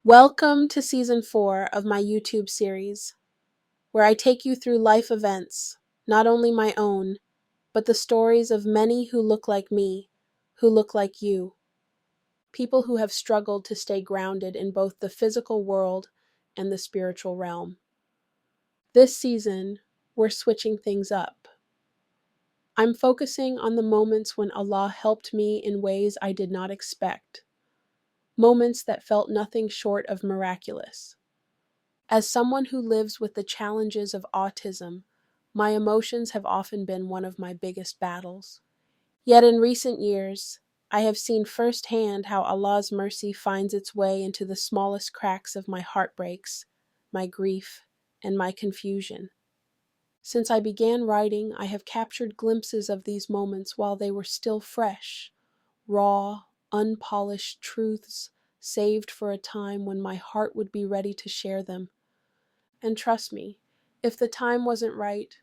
Welcome to Season 4 of my YouTube series, where I take you through life events, not only my own, but the stories of many who look like me, who look like you, people who have struggled to stay grounded in both the physical world and the spiritual realm. This season, we're switching things up. I'm focusing on the moments when Allah helped me in ways I did not expect, moments that felt nothing short of miraculous. As someone who lives with the challenges of autism, my emotions have often been one of my biggest battles. Yet in recent years, I have seen firsthand how Allah's mercy finds its way into the smallest cracks of my heartbreaks, my grief, and my confusion. Since I began writing, I have captured glimpses of these moments while they were still fresh, raw, unpolished truths saved for a time when my heart would be ready to share them. And trust me, if the time wasn't right,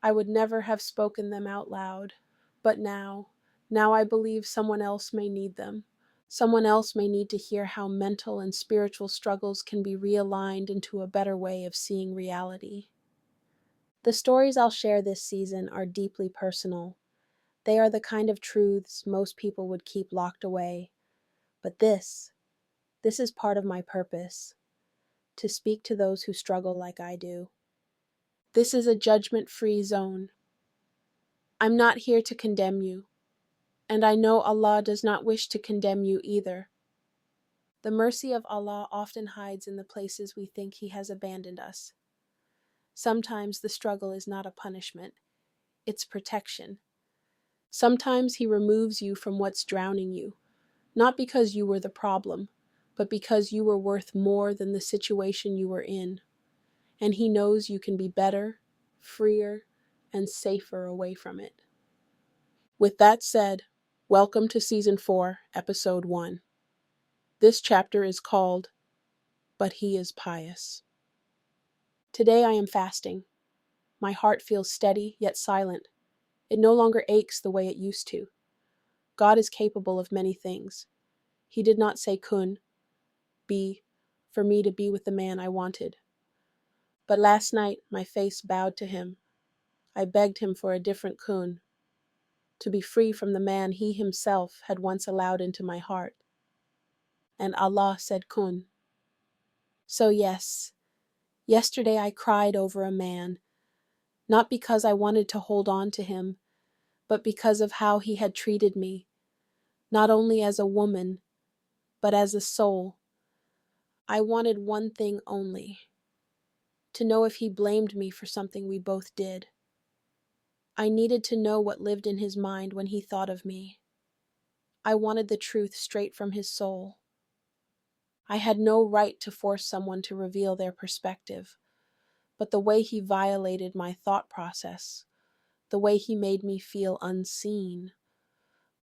I would never have spoken them out loud. But now I believe someone else may need them. Someone else may need to hear how mental and spiritual struggles can be realigned into a better way of seeing reality. The stories I'll share this season are deeply personal. They are the kind of truths most people would keep locked away. But this is part of my purpose, to speak to those who struggle like I do. This is a judgment-free zone. I'm not here to condemn you, and I know Allah does not wish to condemn you either. The mercy of Allah often hides in the places we think He has abandoned us. Sometimes the struggle is not a punishment, it's protection. Sometimes He removes you from what's drowning you, not because you were the problem, but because you were worth more than the situation you were in. And He knows you can be better, freer, and safer away from it. With that said, welcome to Season 4, Episode 1. This chapter is called, But He is Pious. Today I am fasting. My heart feels steady yet silent. It no longer aches the way it used to. God is capable of many things. He did not say kun, be, for me to be with the man I wanted. But last night my face bowed to Him. I begged Him for a different kun, to be free from the man He Himself had once allowed into my heart. And Allah said kun. So yes, yesterday I cried over a man, not because I wanted to hold on to him, but because of how he had treated me, not only as a woman, but as a soul. I wanted one thing only, to know if he blamed me for something we both did. I needed to know what lived in his mind when he thought of me. I wanted the truth straight from his soul. I had no right to force someone to reveal their perspective, but the way he violated my thought process, the way he made me feel unseen,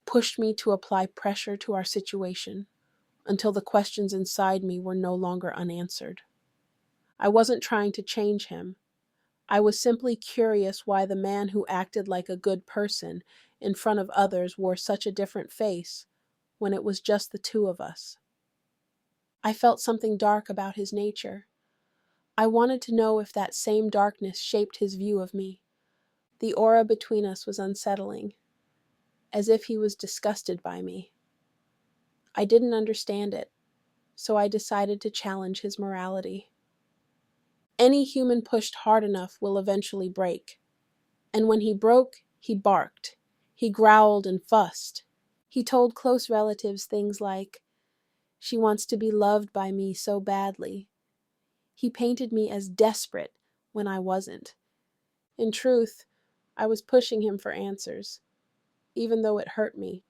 pushed me to apply pressure to our situation until the questions inside me were no longer unanswered. I wasn't trying to change him. I was simply curious why the man who acted like a good person in front of others wore such a different face when it was just the two of us. I felt something dark about his nature. I wanted to know if that same darkness shaped his view of me. The aura between us was unsettling, as if he was disgusted by me. I didn't understand it, so I decided to challenge his morality. Any human pushed hard enough will eventually break. And when he broke, he barked. He growled and fussed. He told close relatives things like, "She wants to be loved by me so badly." He painted me as desperate when I wasn't. In truth, I was pushing him for answers, even though it hurt me,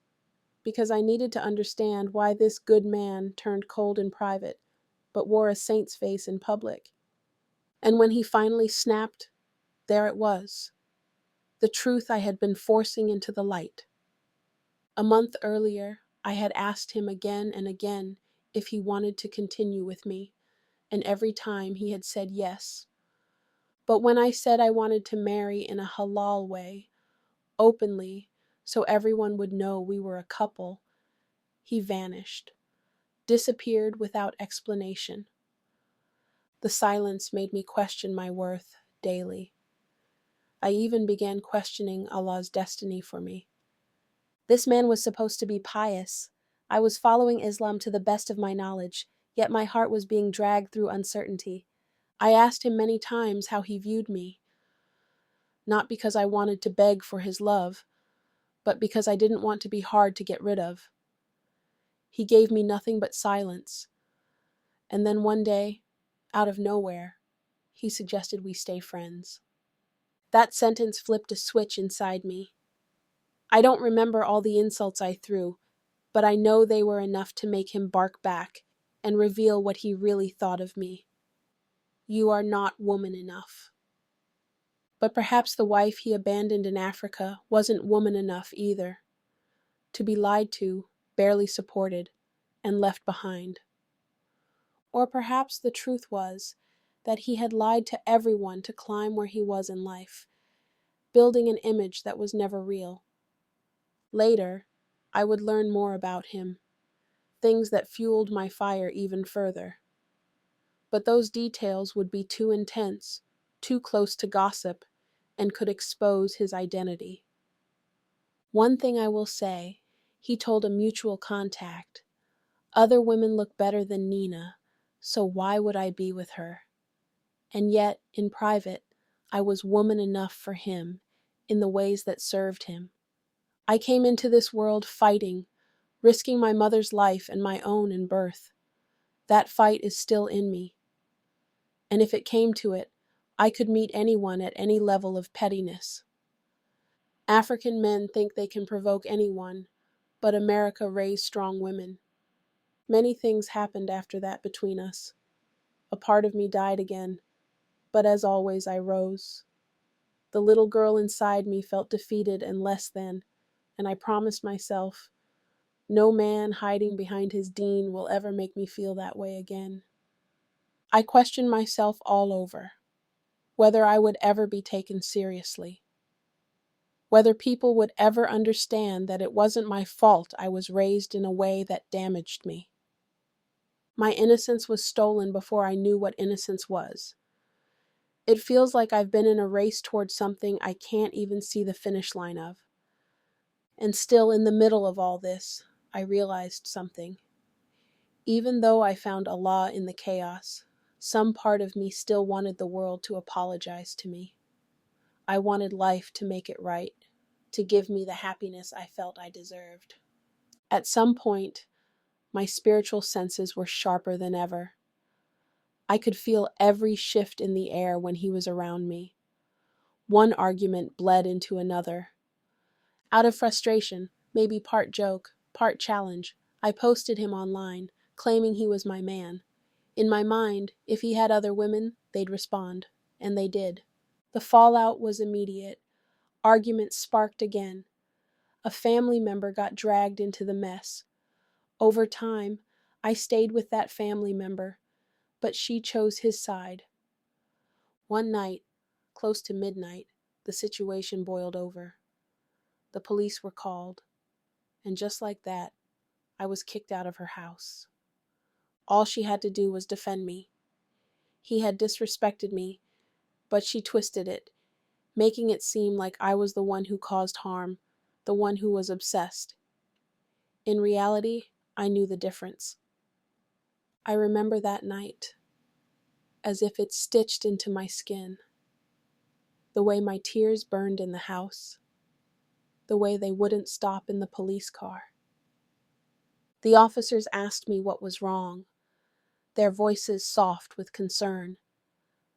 because I needed to understand why this good man turned cold in private, but wore a saint's face in public. And when he finally snapped, there it was, the truth I had been forcing into the light. A month earlier, I had asked him again and again if he wanted to continue with me, and every time he had said yes. But when I said I wanted to marry in a halal way, openly, so everyone would know we were a couple, he vanished. disappeared without explanation. The silence made me question my worth daily. I even began questioning Allah's destiny for me. This man was supposed to be pious. I was following Islam to the best of my knowledge, yet my heart was being dragged through uncertainty. I asked him many times how he viewed me, not because I wanted to beg for his love, but because I didn't want to be hard to get rid of. He gave me nothing but silence. And then one day, out of nowhere, he suggested we stay friends. That sentence flipped a switch inside me. I don't remember all the insults I threw, but I know they were enough to make him bark back and reveal what he really thought of me. You are not woman enough. But perhaps the wife he abandoned in Africa wasn't woman enough either. To be lied to, barely supported, and left behind. Or perhaps the truth was that he had lied to everyone to climb where he was in life, building an image that was never real. Later, I would learn more about him, things that fueled my fire even further. But those details would be too intense, too close to gossip, and could expose his identity. One thing I will say, he told a mutual contact, other women look better than Nina, so why would I be with her? And yet, in private, I was woman enough for him, in the ways that served him. I came into this world fighting, risking my mother's life and my own in birth. That fight is still in me. And if it came to it, I could meet anyone at any level of pettiness. African men think they can provoke anyone, but America raised strong women. Many things happened after that between us. A part of me died again, but as always I rose. The little girl inside me felt defeated and less than, and I promised myself, no man hiding behind his deen will ever make me feel that way again. I questioned myself all over, whether I would ever be taken seriously, whether people would ever understand that it wasn't my fault I was raised in a way that damaged me. My innocence was stolen before I knew what innocence was. It feels like I've been in a race towards something I can't even see the finish line of. And still in the middle of all this, I realized something. Even though I found Allah in the chaos, some part of me still wanted the world to apologize to me. I wanted life to make it right, to give me the happiness I felt I deserved. At some point, my spiritual senses were sharper than ever. I could feel every shift in the air when he was around me. One argument bled into another. Out of frustration, maybe part joke, part challenge, I posted him online, claiming he was my man. In my mind, if he had other women, they'd respond. And they did. The fallout was immediate. Arguments sparked again. A family member got dragged into the mess. Over time, I stayed with that family member, but she chose his side. One night, close to midnight, the situation boiled over. The police were called, and just like that, I was kicked out of her house. All she had to do was defend me. He had disrespected me, but she twisted it, making it seem like I was the one who caused harm, the one who was obsessed. In reality, I knew the difference. I remember that night, as if it's stitched into my skin. The way my tears burned in the house, the way they wouldn't stop in the police car. The officers asked me what was wrong, their voices soft with concern.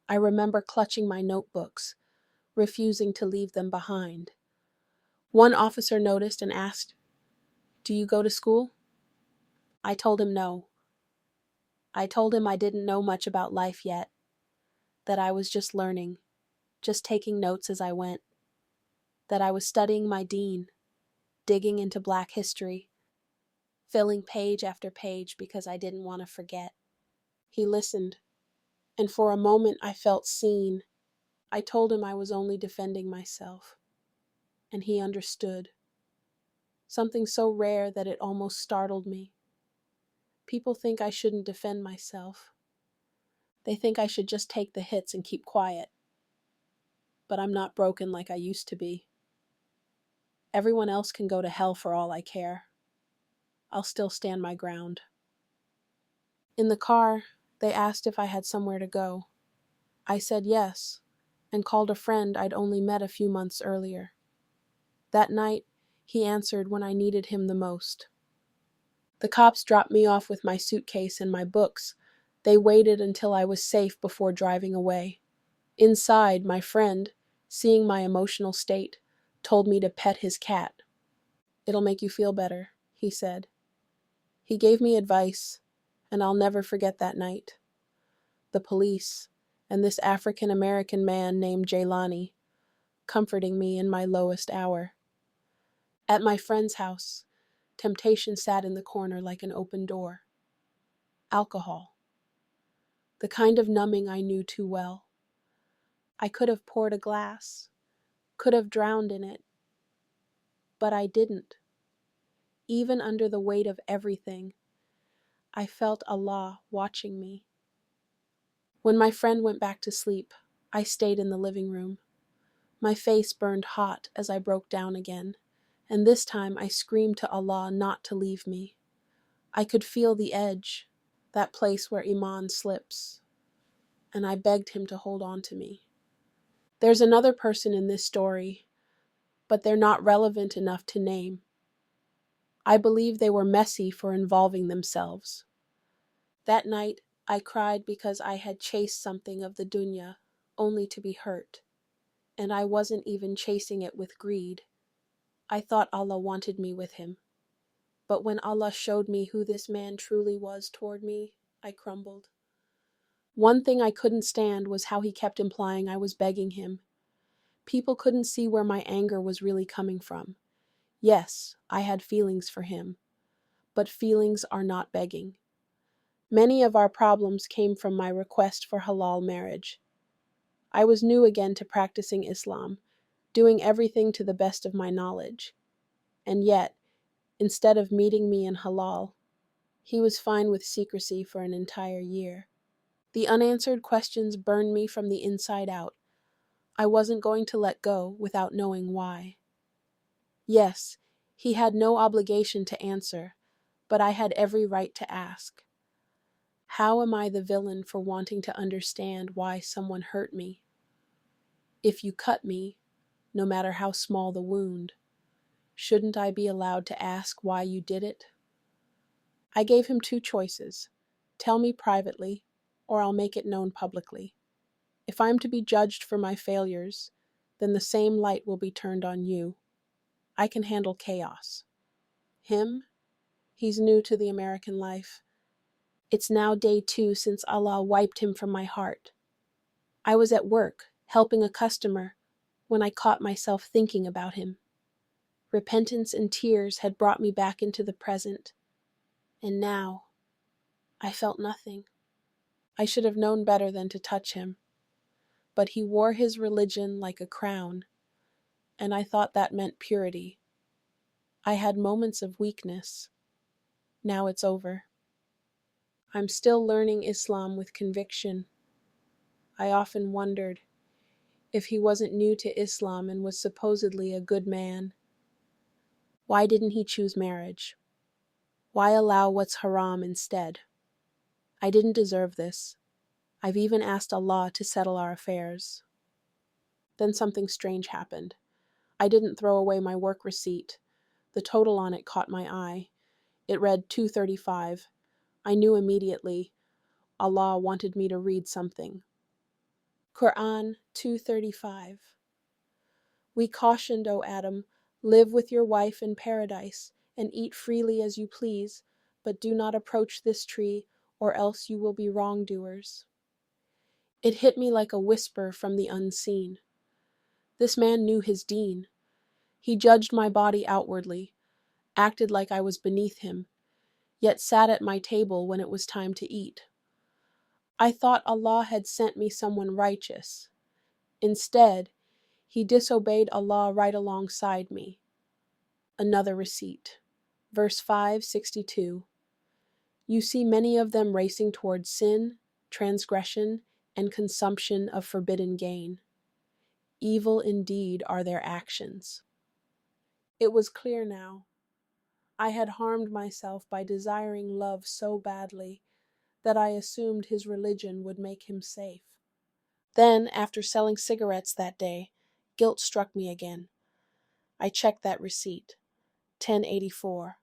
I remember clutching my notebooks, refusing to leave them behind. One officer noticed and asked, "Do you go to school?" I told him no. I told him I didn't know much about life yet, that I was just learning, just taking notes as I went, that I was studying my deen, digging into Black history, filling page after page because I didn't want to forget. He listened, and for a moment I felt seen. I told him I was only defending myself, and he understood. Something so rare that it almost startled me. People think I shouldn't defend myself. They think I should just take the hits and keep quiet. But I'm not broken like I used to be. Everyone else can go to hell for all I care. I'll still stand my ground. In the car, they asked if I had somewhere to go. I said yes, and called a friend I'd only met a few months earlier. That night, he answered when I needed him the most. The cops dropped me off with my suitcase and my books. They waited until I was safe before driving away. Inside, my friend, seeing my emotional state, told me to pet his cat. "It'll make you feel better," he said. He gave me advice, and I'll never forget that night. The police, and this African-American man named Jaylani, comforting me in my lowest hour. At my friend's house, temptation sat in the corner like an open door. Alcohol. The kind of numbing I knew too well. I could have poured a glass, could have drowned in it, but I didn't. Even under the weight of everything, I felt Allah watching me. When my friend went back to sleep, I stayed in the living room. My face burned hot as I broke down again, and this time I screamed to Allah not to leave me. I could feel the edge, that place where Iman slips, and I begged him to hold on to me. There's another person in this story, but they're not relevant enough to name. I believe they were messy for involving themselves. That night, I cried because I had chased something of the dunya, only to be hurt. And I wasn't even chasing it with greed. I thought Allah wanted me with him. But when Allah showed me who this man truly was toward me, I crumbled. One thing I couldn't stand was how he kept implying I was begging him. People couldn't see where my anger was really coming from. Yes, I had feelings for him, but feelings are not begging. Many of our problems came from my request for halal marriage. I was new again to practicing Islam, doing everything to the best of my knowledge. And yet, instead of meeting me in halal, he was fine with secrecy for an entire year. The unanswered questions burned me from the inside out. I wasn't going to let go without knowing why. Yes, he had no obligation to answer, but I had every right to ask. How am I the villain for wanting to understand why someone hurt me? If you cut me, no matter how small the wound, shouldn't I be allowed to ask why you did it? I gave him two choices. Tell me privately, or I'll make it known publicly. If I'm to be judged for my failures, then the same light will be turned on you. I can handle chaos. Him? He's new to the American life. It's now day 2 since Allah wiped him from my heart. I was at work, helping a customer, when I caught myself thinking about him. Repentance and tears had brought me back into the present, and now I felt nothing. I should have known better than to touch him, but he wore his religion like a crown, and I thought that meant purity. I had moments of weakness. Now it's over. I'm still learning Islam with conviction. I often wondered, if he wasn't new to Islam and was supposedly a good man, why didn't he choose marriage? Why allow what's haram instead? I didn't deserve this. I've even asked Allah to settle our affairs. Then something strange happened. I didn't throw away my work receipt. The total on it caught my eye. It read $235. I knew immediately Allah wanted me to read something. Quran 235. We cautioned, O Adam, live with your wife in paradise and eat freely as you please, but do not approach this tree, or else you will be wrongdoers. It hit me like a whisper from the unseen. This man knew his deen. He judged my body outwardly, acted like I was beneath him, yet sat at my table when it was time to eat. I thought Allah had sent me someone righteous. Instead, he disobeyed Allah right alongside me. Another receipt. Verse 562. You see many of them racing towards sin, transgression, and consumption of forbidden gain. Evil indeed are their actions. It was clear now. I had harmed myself by desiring love so badly that I assumed his religion would make him safe. Then, after selling cigarettes that day, guilt struck me again. I checked that receipt. 1084.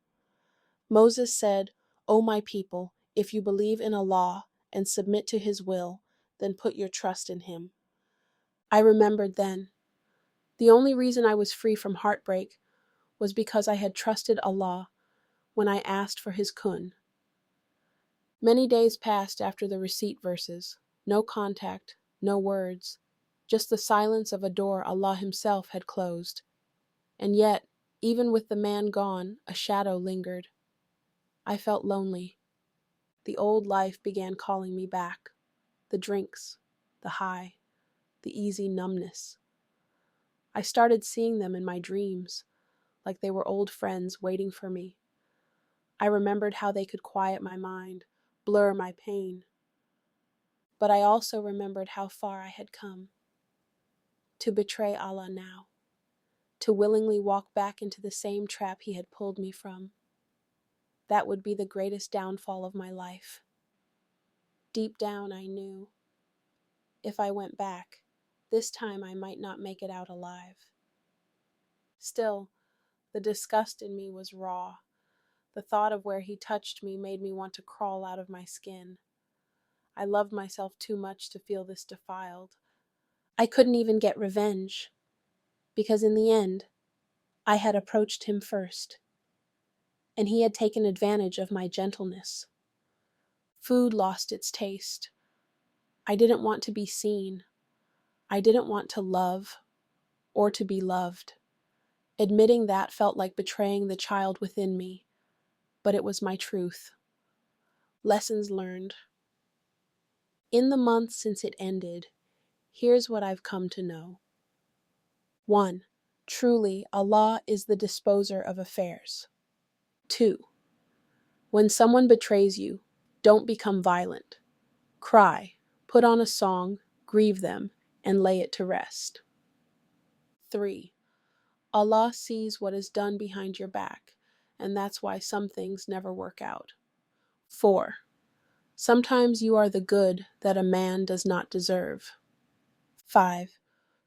Moses said, "O my people, if you believe in Allah and submit to his will, then put your trust in him." I remembered then. The only reason I was free from heartbreak was because I had trusted Allah when I asked for his kun. Many days passed after the receipt verses. No contact, no words, just the silence of a door Allah himself had closed. And yet, even with the man gone, a shadow lingered. I felt lonely. The old life began calling me back. The drinks, the high, the easy numbness. I started seeing them in my dreams, like they were old friends waiting for me. I remembered how they could quiet my mind, blur my pain. But I also remembered how far I had come. To betray Allah now, to willingly walk back into the same trap he had pulled me from. That would be the greatest downfall of my life. Deep down I knew, if I went back, this time I might not make it out alive. Still, the disgust in me was raw. The thought of where he touched me made me want to crawl out of my skin. I loved myself too much to feel this defiled. I couldn't even get revenge, because in the end, I had approached him first, and he had taken advantage of my gentleness. Food lost its taste. I didn't want to be seen. I didn't want to love or to be loved. Admitting that felt like betraying the child within me, but it was my truth. Lessons learned. In the months since it ended, here's what I've come to know. 1. Truly, Allah is the disposer of affairs. 2. When someone betrays you, don't become violent. Cry, put on a song, grieve them, and lay it to rest. 3. Allah sees what is done behind your back, and that's why some things never work out. 4. Sometimes you are the good that a man does not deserve. 5.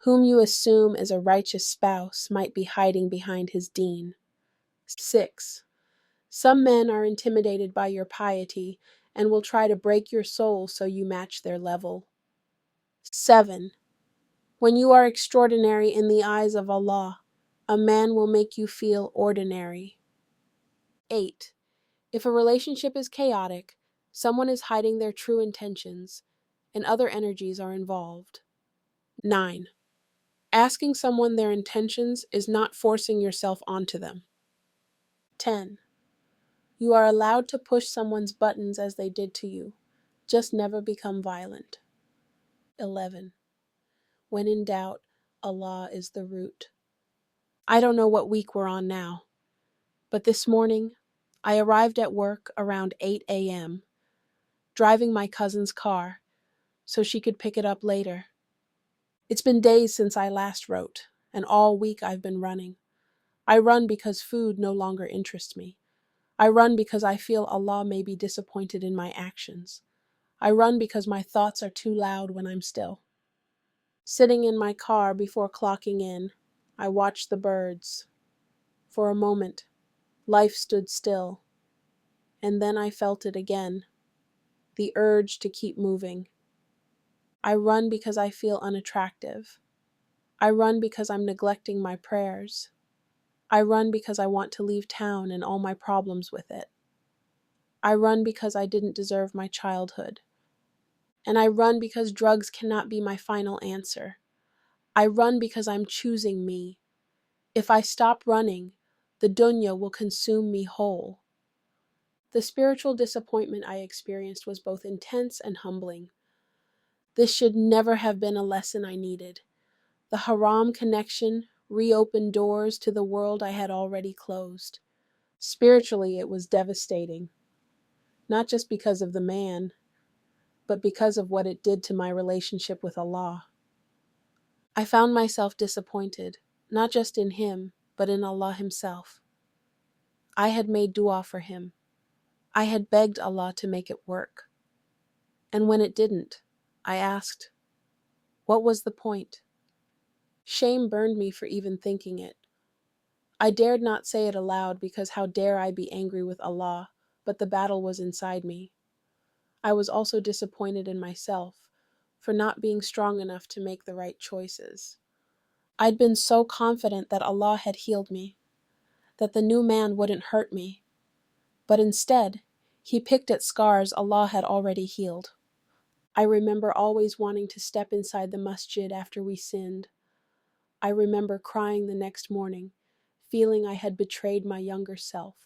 Whom you assume is a righteous spouse might be hiding behind his deen. 6. Some men are intimidated by your piety and will try to break your soul so you match their level. 7. When you are extraordinary in the eyes of Allah, a man will make you feel ordinary. 8. If a relationship is chaotic, someone is hiding their true intentions, and other energies are involved. 9. Asking someone their intentions is not forcing yourself onto them. 10. You are allowed to push someone's buttons as they did to you. Just never become violent. 11. When in doubt, Allah is the root. I don't know what week we're on now, but this morning, I arrived at work around 8 a.m., driving my cousin's car so she could pick it up later. It's been days since I last wrote, and all week I've been running. I run because food no longer interests me. I run because I feel Allah may be disappointed in my actions. I run because my thoughts are too loud when I'm still. Sitting in my car before clocking in, I watched the birds. For a moment, life stood still, and then I felt it again, the urge to keep moving. I run because I feel unattractive. I run because I'm neglecting my prayers. I run because I want to leave town and all my problems with it. I run because I didn't deserve my childhood. And I run because drugs cannot be my final answer. I run because I'm choosing me. If I stop running, the dunya will consume me whole. The spiritual disappointment I experienced was both intense and humbling. This should never have been a lesson I needed. The haram connection reopened doors to the world I had already closed. Spiritually, it was devastating. not just because of the man, but because of what it did to my relationship with Allah. I found myself disappointed, not just in him, but in Allah himself. I had made dua for him. I had begged Allah to make it work. And when it didn't, I asked, what was the point? Shame burned me for even thinking it. I dared not say it aloud because how dare I be angry with Allah, but the battle was inside me. I was also disappointed in myself for not being strong enough to make the right choices. I'd been so confident that Allah had healed me, that the new man wouldn't hurt me, but instead, he picked at scars Allah had already healed. I remember always wanting to step inside the masjid after we sinned. I remember crying the next morning, feeling I had betrayed my younger self,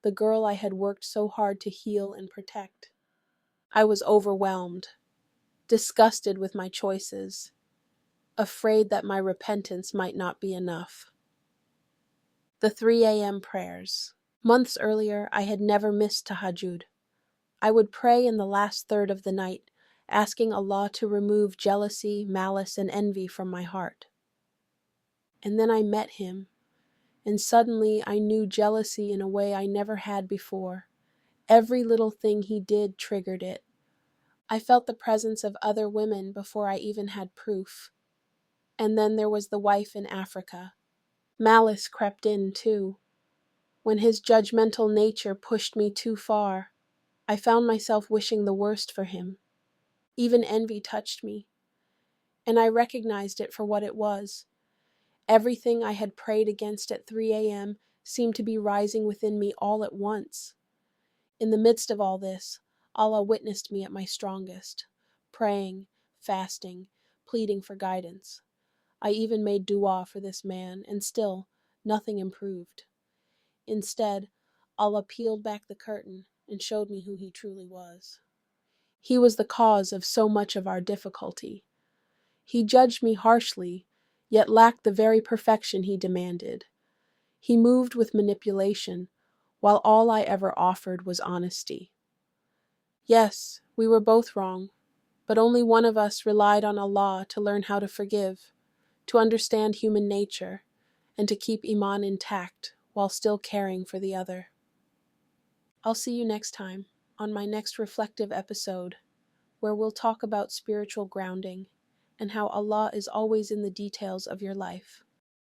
the girl I had worked so hard to heal and protect. I was overwhelmed, disgusted with my choices, afraid that my repentance might not be enough. The 3 a.m. prayers. Months earlier, I had never missed tahajjud. I would pray in the last third of the night, asking Allah to remove jealousy, malice, and envy from my heart. And then I met him, and suddenly I knew jealousy in a way I never had before. Every little thing he did triggered it. I felt the presence of other women before I even had proof. And then there was the wife in Africa. Malice crept in, too. When his judgmental nature pushed me too far, I found myself wishing the worst for him. Even envy touched me, and I recognized it for what it was. Everything I had prayed against at 3 a.m. seemed to be rising within me all at once. In the midst of all this, Allah witnessed me at my strongest, praying, fasting, pleading for guidance. I even made dua for this man, and still, nothing improved. Instead, Allah peeled back the curtain and showed me who he truly was. He was the cause of so much of our difficulty. He judged me harshly, yet lacked the very perfection he demanded. He moved with manipulation, while all I ever offered was honesty. Yes, we were both wrong, but only one of us relied on Allah to learn how to forgive, to understand human nature, and to keep Iman intact while still caring for the other. I'll see you next time on my next reflective episode, where we'll talk about spiritual grounding and how Allah is always in the details of your life.